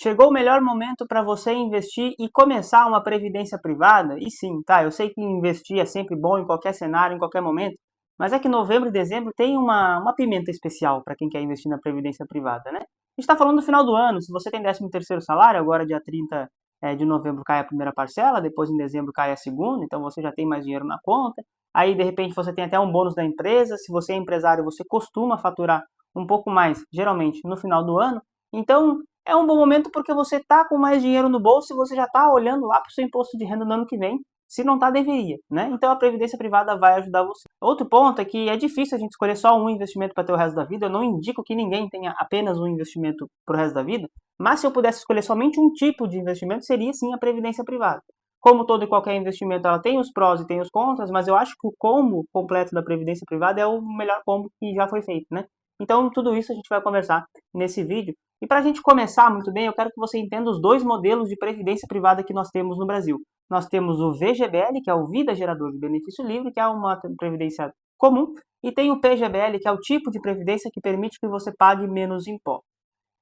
Chegou o melhor momento para você investir e começar uma previdência privada? E sim, tá, eu sei que investir é sempre bom em qualquer cenário, em qualquer momento, mas é que novembro e dezembro tem uma pimenta especial para quem quer investir na previdência privada, né? A gente está falando do final do ano, se você tem 13º salário, agora dia 30 de novembro cai a primeira parcela, depois em dezembro cai a segunda, então você já tem mais dinheiro na conta, aí de repente você tem até um bônus da empresa, se você é empresário você costuma faturar um pouco mais, geralmente no final do ano, então é um bom momento porque você está com mais dinheiro no bolso e você já está olhando lá para o seu imposto de renda no ano que vem. Se não está, deveria, né? Então a previdência privada vai ajudar você. Outro ponto é que é difícil a gente escolher só um investimento para ter o resto da vida. Eu não indico que ninguém tenha apenas um investimento para o resto da vida, mas se eu pudesse escolher somente um tipo de investimento, seria sim a previdência privada. Como todo e qualquer investimento, ela tem os prós e tem os contras, mas eu acho que o combo completo da previdência privada é o melhor combo que já foi feito, né? Então, tudo isso a gente vai conversar nesse vídeo. E para a gente começar muito bem, eu quero que você entenda os dois modelos de previdência privada que nós temos no Brasil. Nós temos o VGBL, que é o Vida Gerador de Benefício Livre, que é uma previdência comum, e tem o PGBL, que é o tipo de previdência que permite que você pague menos impostos.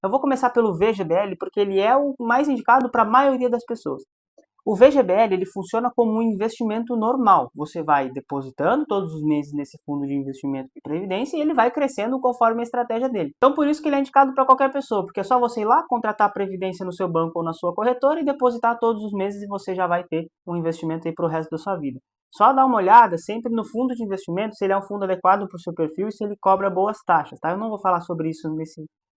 Eu vou começar pelo VGBL porque ele é o mais indicado para a maioria das pessoas. O VGBL ele funciona como um investimento normal. Você vai depositando todos os meses nesse fundo de investimento de previdência e ele vai crescendo conforme a estratégia dele. Então por isso que ele é indicado para qualquer pessoa, porque é só você ir lá, contratar a previdência no seu banco ou na sua corretora e depositar todos os meses e você já vai ter um investimento aí para o resto da sua vida. Só dá uma olhada sempre no fundo de investimento, se ele é um fundo adequado para o seu perfil e se ele cobra boas taxas, tá? Eu não vou falar sobre isso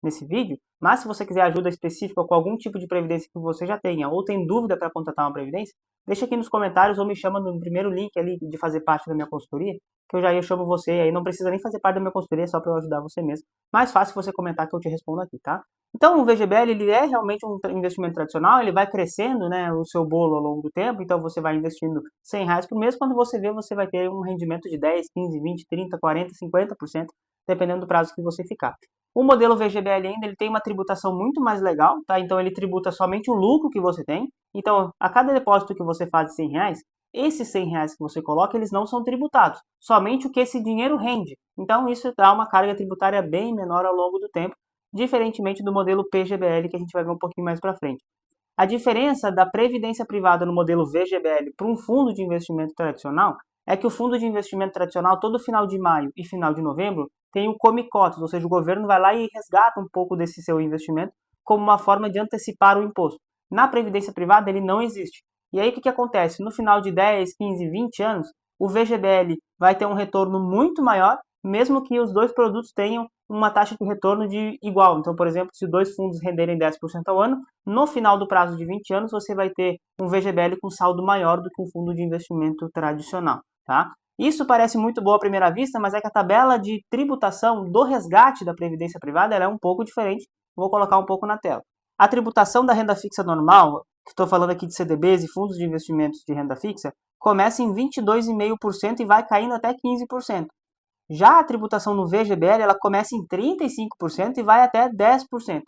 nesse vídeo, mas se você quiser ajuda específica com algum tipo de previdência que você já tenha ou tem dúvida para contratar uma previdência, deixa aqui nos comentários ou me chama no primeiro link ali de fazer parte da minha consultoria, que eu chamo você, aí não precisa nem fazer parte da minha consultoria, é só para eu ajudar você mesmo. Mais fácil você comentar que eu te respondo aqui, tá? Então o VGBL ele é realmente um investimento tradicional, ele vai crescendo, né, o seu bolo ao longo do tempo, então você vai investindo R$ 100 por mês, quando você vê, você vai ter um rendimento de 10, 15, 20, 30, 40, 50%, dependendo do prazo que você ficar. O modelo VGBL ainda ele tem uma tributação muito mais legal, tá? Então ele tributa somente o lucro que você tem. Então, a cada depósito que você faz de R$ 100, esses R$ 100 que você coloca, eles não são tributados, somente o que esse dinheiro rende. Então isso dá uma carga tributária bem menor ao longo do tempo, diferentemente do modelo PGBL que a gente vai ver um pouquinho mais para frente. A diferença da previdência privada no modelo VGBL para um fundo de investimento tradicional é que o fundo de investimento tradicional, todo final de maio e final de novembro, tem o come-cotas, ou seja, o governo vai lá e resgata um pouco desse seu investimento como uma forma de antecipar o imposto. Na previdência privada, ele não existe. E aí, o que acontece? No final de 10, 15, 20 anos, o VGBL vai ter um retorno muito maior, mesmo que os dois produtos tenham uma taxa de retorno de igual. Então, por exemplo, se dois fundos renderem 10% ao ano, no final do prazo de 20 anos, você vai ter um VGBL com saldo maior do que um fundo de investimento tradicional. Tá? Isso parece muito boa à primeira vista, mas é que a tabela de tributação do resgate da previdência privada é um pouco diferente. Vou colocar um pouco na tela. A tributação da renda fixa normal, que estou falando aqui de CDBs e fundos de investimentos de renda fixa, começa em 22,5% e vai caindo até 15%. Já a tributação no VGBL, ela começa em 35% e vai até 10%.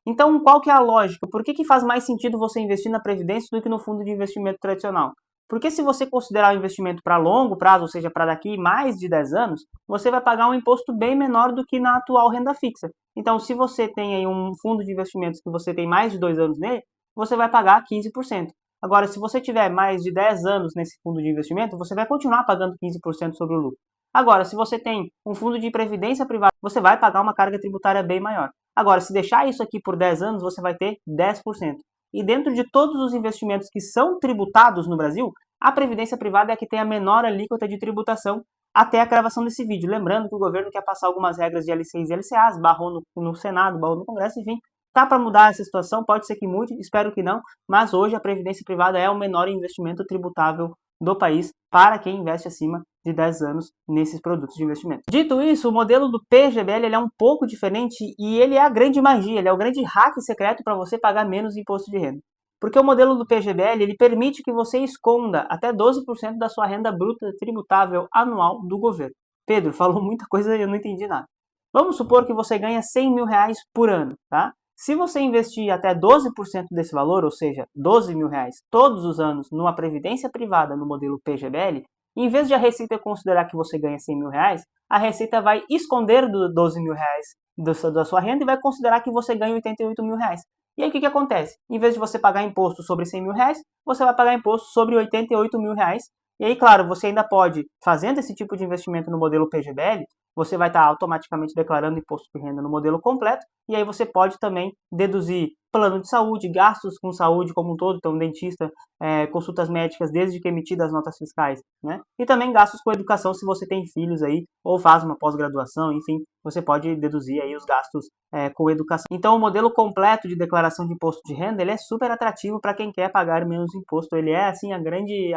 Então, qual que é a lógica? Por que faz mais sentido você investir na Previdência do que no fundo de investimento tradicional? Porque se você considerar o investimento para longo prazo, ou seja, para daqui mais de 10 anos, você vai pagar um imposto bem menor do que na atual renda fixa. Então, se você tem aí um fundo de investimentos que você tem mais de 2 anos nele, você vai pagar 15%. Agora, se você tiver mais de 10 anos nesse fundo de investimento, você vai continuar pagando 15% sobre o lucro. Agora, se você tem um fundo de previdência privada, você vai pagar uma carga tributária bem maior. Agora, se deixar isso aqui por 10 anos, você vai ter 10%. E dentro de todos os investimentos que são tributados no Brasil, a previdência privada é a que tem a menor alíquota de tributação até a gravação desse vídeo. Lembrando que o governo quer passar algumas regras de LCs e LCAs, barrou no Senado, barrou no Congresso, enfim. Tá para mudar essa situação, pode ser que mude, espero que não, mas hoje a previdência privada é o menor investimento tributável do país para quem investe acima de 10 anos nesses produtos de investimento. Dito isso, o modelo do PGBL ele é um pouco diferente e ele é a grande magia, ele é o grande hack secreto para você pagar menos imposto de renda. Porque o modelo do PGBL ele permite que você esconda até 12% da sua renda bruta tributável anual do governo. Pedro, falou muita coisa e eu não entendi nada. Vamos supor que você ganha R$ 100 mil por ano, tá? Se você investir até 12% desse valor, ou seja, R$ 12 mil todos os anos numa previdência privada no modelo PGBL, em vez de a Receita considerar que você ganha R$ 100 mil, a Receita vai esconder do R$ 12 mil da sua renda e vai considerar que você ganha R$ 88 mil. E aí o que acontece? Em vez de você pagar imposto sobre 100 mil reais, você vai pagar imposto sobre 88 mil reais. E aí, claro, você ainda pode, fazendo esse tipo de investimento no modelo PGBL, você vai estar automaticamente declarando imposto de renda no modelo completo, e aí você pode também deduzir plano de saúde, gastos com saúde como um todo, então dentista, consultas médicas desde que emitidas as notas fiscais, né? E também gastos com educação se você tem filhos aí, ou faz uma pós-graduação, enfim, você pode deduzir aí os gastos com educação. Então o modelo completo de declaração de imposto de renda, ele é super atrativo para quem quer pagar menos imposto, ele é assim a grande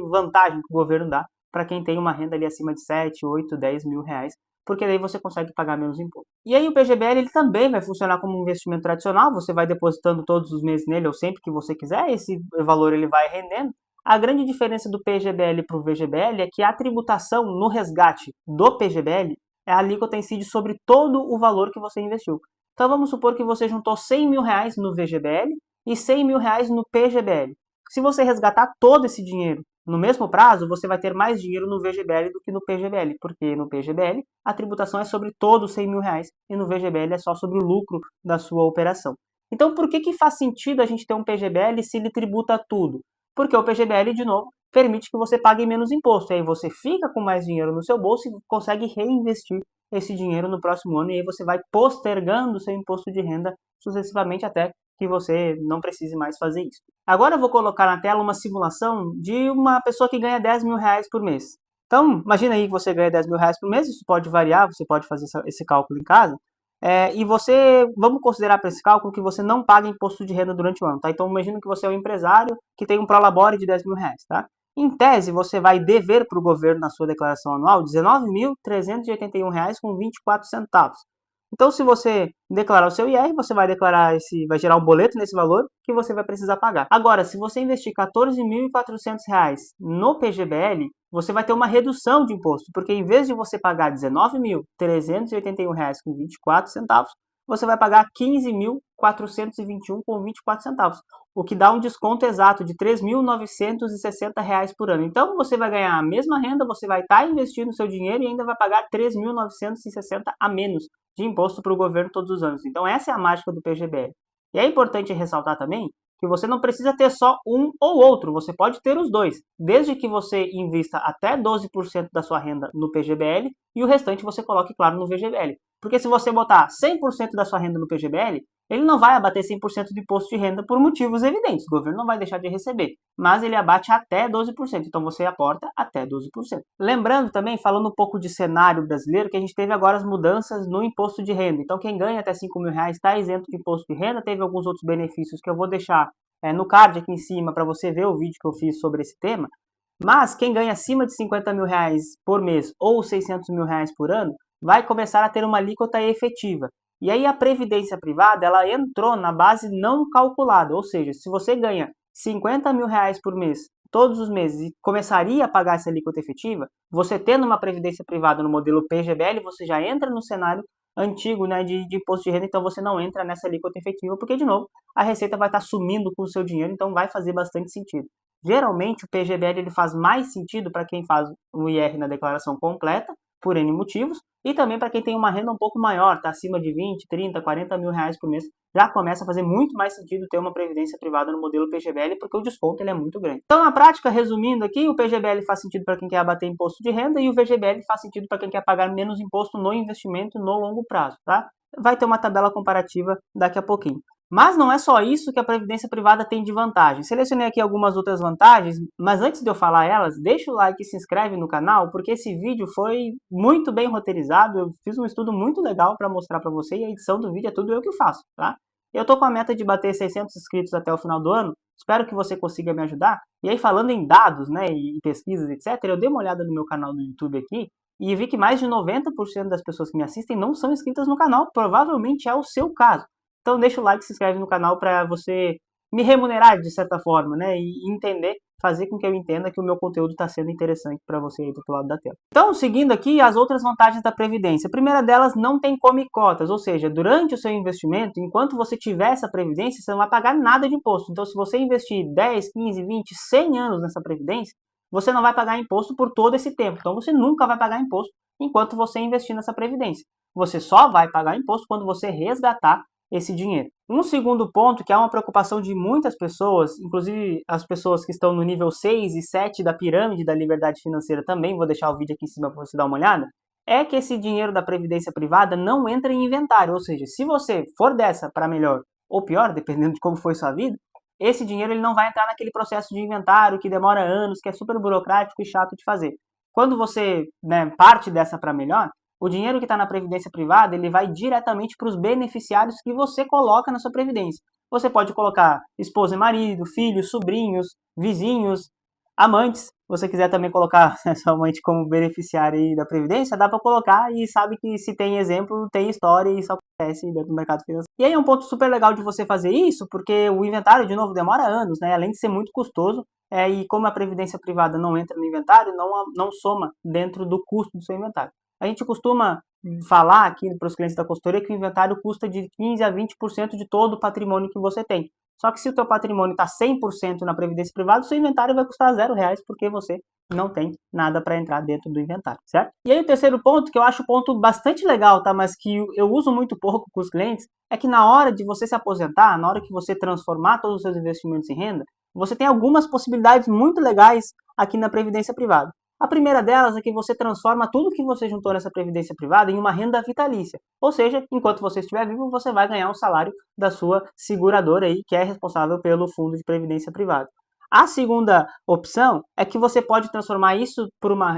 vantagem que o governo dá para quem tem uma renda ali acima de 7, 8, 10 mil reais, porque daí você consegue pagar menos imposto. E aí o PGBL ele também vai funcionar como um investimento tradicional, você vai depositando todos os meses nele ou sempre que você quiser, esse valor ele vai rendendo. A grande diferença do PGBL para o VGBL é que a tributação no resgate do PGBL é a alíquota incide sobre todo o valor que você investiu. Então vamos supor que você juntou 100 mil reais no VGBL e 100 mil reais no PGBL. Se você resgatar todo esse dinheiro no mesmo prazo, você vai ter mais dinheiro no VGBL do que no PGBL, porque no PGBL a tributação é sobre todos os 100 mil reais e no VGBL é só sobre o lucro da sua operação. Então, por que faz sentido a gente ter um PGBL se ele tributa tudo? Porque o PGBL, de novo, permite que você pague menos imposto. E aí você fica com mais dinheiro no seu bolso e consegue reinvestir esse dinheiro no próximo ano. E aí você vai postergando o seu imposto de renda sucessivamente até que você não precise mais fazer isso. Agora eu vou colocar na tela uma simulação de uma pessoa que ganha 10 mil reais por mês. Então, imagina aí que você ganha 10 mil reais por mês, isso pode variar, você pode fazer esse cálculo em casa. Vamos considerar para esse cálculo que você não paga imposto de renda durante o ano, tá? Então, imagina que você é um empresário que tem um prolabore de 10 mil reais, tá? Em tese, você vai dever para o governo na sua declaração anual R$ 19.381,24. Então, se você declarar o seu IR, você vai vai gerar um boleto nesse valor que você vai precisar pagar. Agora, se você investir R$ 14.400 no PGBL, você vai ter uma redução de imposto, porque em vez de você pagar R$ 19.381,24, você vai pagar R$ 15.421,24, o que dá um desconto exato de R$ 3.960 por ano. Então, você vai ganhar a mesma renda, você vai estar investindo seu dinheiro e ainda vai pagar R$ 3.960 a menos de imposto para o governo todos os anos. Então, essa é a mágica do PGBL. E é importante ressaltar também que você não precisa ter só um ou outro, você pode ter os dois, desde que você invista até 12% da sua renda no PGBL e o restante você coloque, claro, no VGBL. Porque se você botar 100% da sua renda no PGBL, ele não vai abater 100% do imposto de renda por motivos evidentes. O governo não vai deixar de receber, mas ele abate até 12%. Então você aporta até 12%. Lembrando também, falando um pouco de cenário brasileiro, que a gente teve agora as mudanças no imposto de renda. Então quem ganha até 5 mil reais está isento de imposto de renda. Teve alguns outros benefícios que eu vou deixar no card aqui em cima para você ver o vídeo que eu fiz sobre esse tema. Mas quem ganha acima de 50 mil reais por mês ou 600 mil reais por ano vai começar a ter uma alíquota efetiva. E aí a previdência privada, ela entrou na base não calculada, ou seja, se você ganha 50 mil reais por mês, todos os meses, e começaria a pagar essa alíquota efetiva, você tendo uma previdência privada no modelo PGBL, você já entra no cenário antigo, né, de imposto de renda, então você não entra nessa alíquota efetiva, porque, de novo, a Receita vai estar sumindo com o seu dinheiro, então vai fazer bastante sentido. Geralmente, o PGBL ele faz mais sentido para quem faz o IR na declaração completa, por N motivos, e também para quem tem uma renda um pouco maior, está acima de 20, 30, 40 mil reais por mês, já começa a fazer muito mais sentido ter uma previdência privada no modelo PGBL, porque o desconto ele é muito grande. Então, na prática, resumindo aqui, o PGBL faz sentido para quem quer abater imposto de renda e o VGBL faz sentido para quem quer pagar menos imposto no investimento no longo prazo, tá? Vai ter uma tabela comparativa daqui a pouquinho. Mas não é só isso que a previdência privada tem de vantagem. Selecionei aqui algumas outras vantagens, mas antes de eu falar elas, deixa o like e se inscreve no canal, porque esse vídeo foi muito bem roteirizado, eu fiz um estudo muito legal para mostrar para você e a edição do vídeo é tudo eu que faço, tá? Eu tô com a meta de bater 600 inscritos até o final do ano, espero que você consiga me ajudar. E aí falando em dados, né, e pesquisas, etc, eu dei uma olhada no meu canal do YouTube aqui e vi que mais de 90% das pessoas que me assistem não são inscritas no canal, provavelmente é o seu caso. Então deixa o like e se inscreve no canal para você me remunerar de certa forma, né? E entender, fazer com que eu entenda que o meu conteúdo está sendo interessante para você aí do outro lado da tela. Então, seguindo aqui as outras vantagens da Previdência. A primeira delas, não tem come cotas, ou seja, durante o seu investimento, enquanto você tiver essa Previdência, você não vai pagar nada de imposto. Então, se você investir 10, 15, 20, 100 anos nessa Previdência, você não vai pagar imposto por todo esse tempo. Então, você nunca vai pagar imposto enquanto você investir nessa Previdência. Você só vai pagar imposto quando você resgatar esse dinheiro. Um segundo ponto, que é uma preocupação de muitas pessoas, inclusive as pessoas que estão no nível 6 e 7 da pirâmide da liberdade financeira também, vou deixar o vídeo aqui em cima para você dar uma olhada, é que esse dinheiro da previdência privada não entra em inventário, ou seja, se você for dessa para melhor ou pior, dependendo de como foi sua vida, esse dinheiro ele não vai entrar naquele processo de inventário que demora anos, que é super burocrático e chato de fazer. Quando você, né, parte dessa para melhor, o dinheiro que está na previdência privada, ele vai diretamente para os beneficiários que você coloca na sua previdência. Você pode colocar esposa e marido, filhos, sobrinhos, vizinhos, amantes. Se você quiser também colocar sua amante como beneficiária aí da previdência, dá para colocar e sabe que se tem exemplo, tem história e isso acontece dentro do mercado financeiro. E aí é um ponto super legal de você fazer isso, porque o inventário, de novo, demora anos, né? Além de ser muito custoso, e como a previdência privada não entra no inventário, não soma dentro do custo do seu inventário. A gente costuma falar aqui para os clientes da consultoria que o inventário custa de 15 a 20% de todo o patrimônio que você tem. Só que se o teu patrimônio está 100% na previdência privada, o seu inventário vai custar R$ 0 porque você não tem nada para entrar dentro do inventário, certo? E aí o terceiro ponto, que eu acho um ponto bastante legal, tá? Mas que eu uso muito pouco com os clientes, é que na hora de você se aposentar, na hora que você transformar todos os seus investimentos em renda, você tem algumas possibilidades muito legais aqui na previdência privada. A primeira delas é que você transforma tudo que você juntou nessa previdência privada em uma renda vitalícia. Ou seja, enquanto você estiver vivo, você vai ganhar um salário da sua seguradora aí, que é responsável pelo fundo de previdência privada. A segunda opção é que você pode transformar isso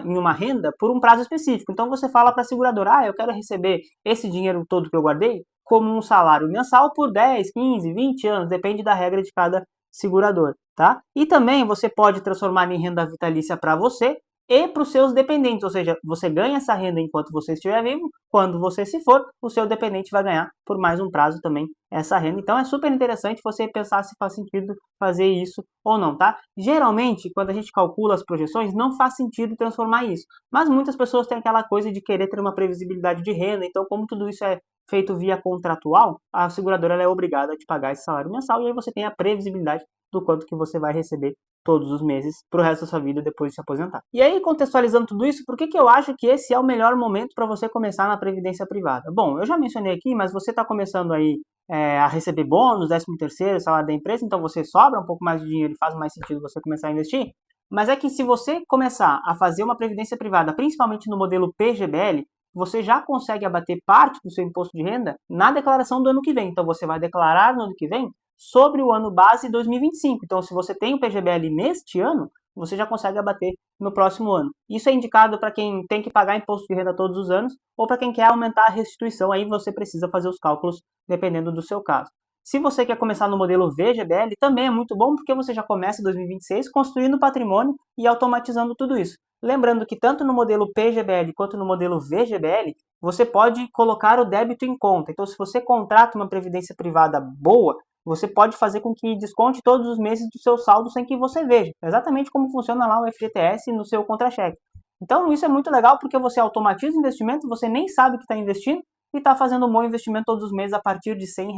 em uma renda por um prazo específico. Então você fala para a seguradora, eu quero receber esse dinheiro todo que eu guardei como um salário mensal por 10, 15, 20 anos, depende da regra de cada segurador, tá? E também você pode transformar em renda vitalícia para você e para os seus dependentes, ou seja, você ganha essa renda enquanto você estiver vivo, quando você se for, o seu dependente vai ganhar por mais um prazo também essa renda. Então é super interessante você pensar se faz sentido fazer isso ou não, tá? Geralmente, quando a gente calcula as projeções, não faz sentido transformar isso, mas muitas pessoas têm aquela coisa de querer ter uma previsibilidade de renda, então como tudo isso é feito via contratual, a seguradora é obrigada a te pagar esse salário mensal e aí você tem a previsibilidade do quanto que você vai receber todos os meses para o resto da sua vida depois de se aposentar. E aí, contextualizando tudo isso, por que eu acho que esse é o melhor momento para você começar na previdência privada? Bom, eu já mencionei aqui, mas você está começando aí a receber bônus, 13º, salário da empresa, então você sobra um pouco mais de dinheiro e faz mais sentido você começar a investir. Mas é que se você começar a fazer uma previdência privada, principalmente no modelo PGBL, você já consegue abater parte do seu imposto de renda na declaração do ano que vem. Então você vai declarar no ano que vem sobre o ano base 2025. Então, se você tem o PGBL neste ano, você já consegue abater no próximo ano. Isso é indicado para quem tem que pagar imposto de renda todos os anos ou para quem quer aumentar a restituição, aí você precisa fazer os cálculos dependendo do seu caso. Se você quer começar no modelo VGBL, também é muito bom porque você já começa em 2026 construindo patrimônio e automatizando tudo isso. Lembrando que tanto no modelo PGBL quanto no modelo VGBL, você pode colocar o débito em conta. Então, se você contrata uma previdência privada boa, você pode fazer com que desconte todos os meses do seu saldo sem que você veja. Exatamente como funciona lá o FGTS no seu contra-cheque. Então, isso é muito legal porque você automatiza o investimento, você nem sabe que está investindo e está fazendo um bom investimento todos os meses a partir de R$ 100.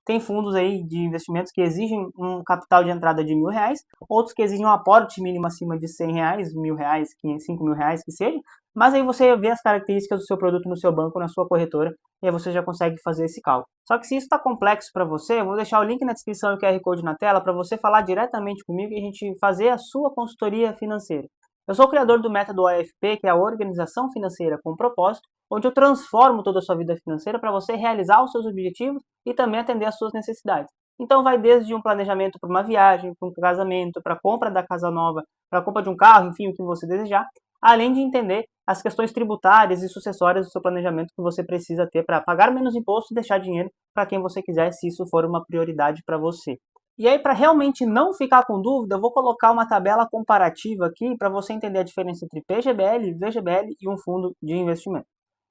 Tem fundos aí de investimentos que exigem um capital de entrada de R$ 1.000, outros que exigem um aporte mínimo acima de R$ 100, R$ 1.000, R$ 5.000, que seja. Mas aí você vê as características do seu produto no seu banco, na sua corretora, e aí você já consegue fazer esse cálculo. Só que se isso está complexo para você, eu vou deixar o link na descrição e o QR Code na tela para você falar diretamente comigo e a gente fazer a sua consultoria financeira. Eu sou o criador do método OFP, que é a Organização Financeira com Propósito, onde eu transformo toda a sua vida financeira para você realizar os seus objetivos e também atender às suas necessidades. Então vai desde um planejamento para uma viagem, para um casamento, para a compra da casa nova, para a compra de um carro, enfim, o que você desejar, além de entender as questões tributárias e sucessórias do seu planejamento que você precisa ter para pagar menos imposto e deixar dinheiro para quem você quiser, se isso for uma prioridade para você. E aí, para realmente não ficar com dúvida, eu vou colocar uma tabela comparativa aqui para você entender a diferença entre PGBL, VGBL e um fundo de investimento.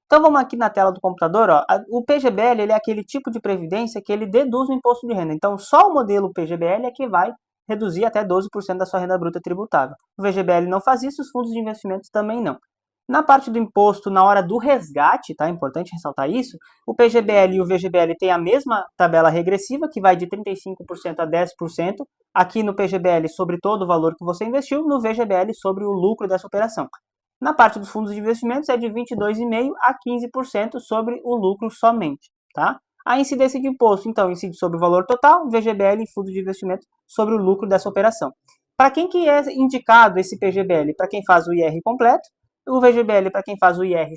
Então vamos aqui na tela do computador, ó. O PGBL ele é aquele tipo de previdência que ele deduz o imposto de renda. Então só o modelo PGBL é que vai reduzir até 12% da sua renda bruta tributável. O VGBL não faz isso, os fundos de investimentos também não. Na parte do imposto, na hora do resgate, tá? É importante ressaltar isso, o PGBL e o VGBL têm a mesma tabela regressiva, que vai de 35% a 10%, aqui no PGBL sobre todo o valor que você investiu, no VGBL sobre o lucro dessa operação. Na parte dos fundos de investimentos é de 22,5% a 15% sobre o lucro somente, tá? A incidência de imposto, então, incide sobre o valor total, VGBL e fundo de investimento sobre o lucro dessa operação. Para quem que é indicado esse PGBL? Para quem faz o IR completo, o VGBL para quem faz o IR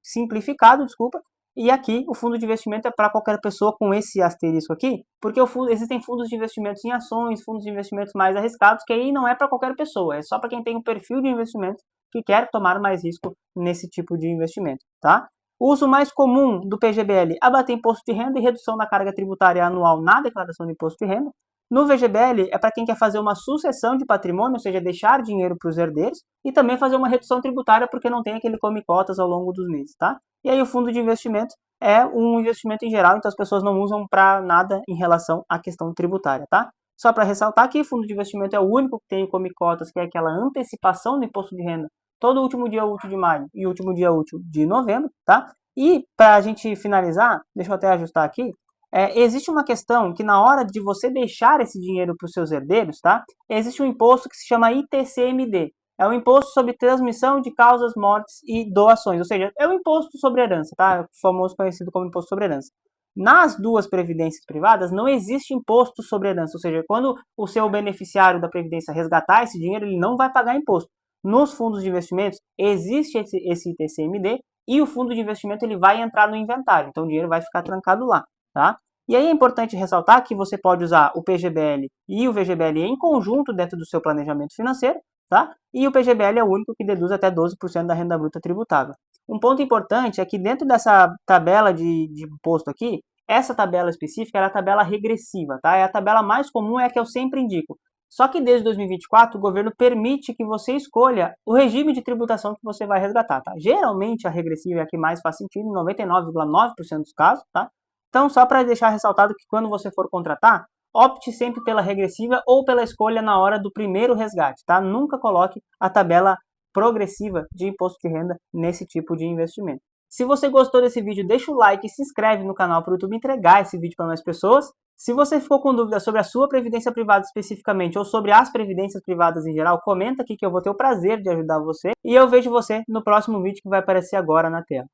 simplificado, desculpa, e aqui o fundo de investimento é para qualquer pessoa com esse asterisco aqui, porque existem fundos de investimentos em ações, fundos de investimentos mais arriscados, que aí não é para qualquer pessoa, é só para quem tem um perfil de investimento que quer tomar mais risco nesse tipo de investimento, tá? O uso mais comum do PGBL: abater imposto de renda e redução da carga tributária anual na declaração de imposto de renda. No VGBL é para quem quer fazer uma sucessão de patrimônio, ou seja, deixar dinheiro para os herdeiros, e também fazer uma redução tributária porque não tem aquele come cotas ao longo dos meses, tá? E aí o fundo de investimento é um investimento em geral, então as pessoas não usam para nada em relação à questão tributária, tá? Só para ressaltar que o fundo de investimento é o único que tem o come cotas, que é aquela antecipação do imposto de renda, todo último dia útil de maio e último dia útil de novembro, tá? E para a gente finalizar, deixa eu até ajustar aqui, existe uma questão que na hora de você deixar esse dinheiro para os seus herdeiros, tá? Existe um imposto que se chama ITCMD. É o Imposto sobre Transmissão de Causas, Mortes e Doações, ou seja, é o imposto sobre herança, tá? O famoso conhecido como imposto sobre herança. Nas duas previdências privadas não existe imposto sobre herança, ou seja, quando o seu beneficiário da previdência resgatar esse dinheiro, ele não vai pagar imposto. Nos fundos de investimentos existe esse ITCMD e o fundo de investimento ele vai entrar no inventário, então o dinheiro vai ficar trancado lá, tá? E aí é importante ressaltar que você pode usar o PGBL e o VGBL em conjunto dentro do seu planejamento financeiro, tá? E o PGBL é o único que deduz até 12% da renda bruta tributável. Um ponto importante é que dentro dessa tabela de imposto aqui, essa tabela específica é a tabela regressiva, tá? É a tabela mais comum, é a que eu sempre indico. Só que desde 2024 o governo permite que você escolha o regime de tributação que você vai resgatar, tá? Geralmente a regressiva é a que mais faz sentido, em 99,9% dos casos, tá? Então, só para deixar ressaltado que quando você for contratar, opte sempre pela regressiva ou pela escolha na hora do primeiro resgate, tá? Nunca coloque a tabela progressiva de imposto de renda nesse tipo de investimento. Se você gostou desse vídeo, deixa o like e se inscreve no canal para o YouTube entregar esse vídeo para mais pessoas. Se você ficou com dúvida sobre a sua previdência privada especificamente ou sobre as previdências privadas em geral, comenta aqui que eu vou ter o prazer de ajudar você. E eu vejo você no próximo vídeo que vai aparecer agora na tela.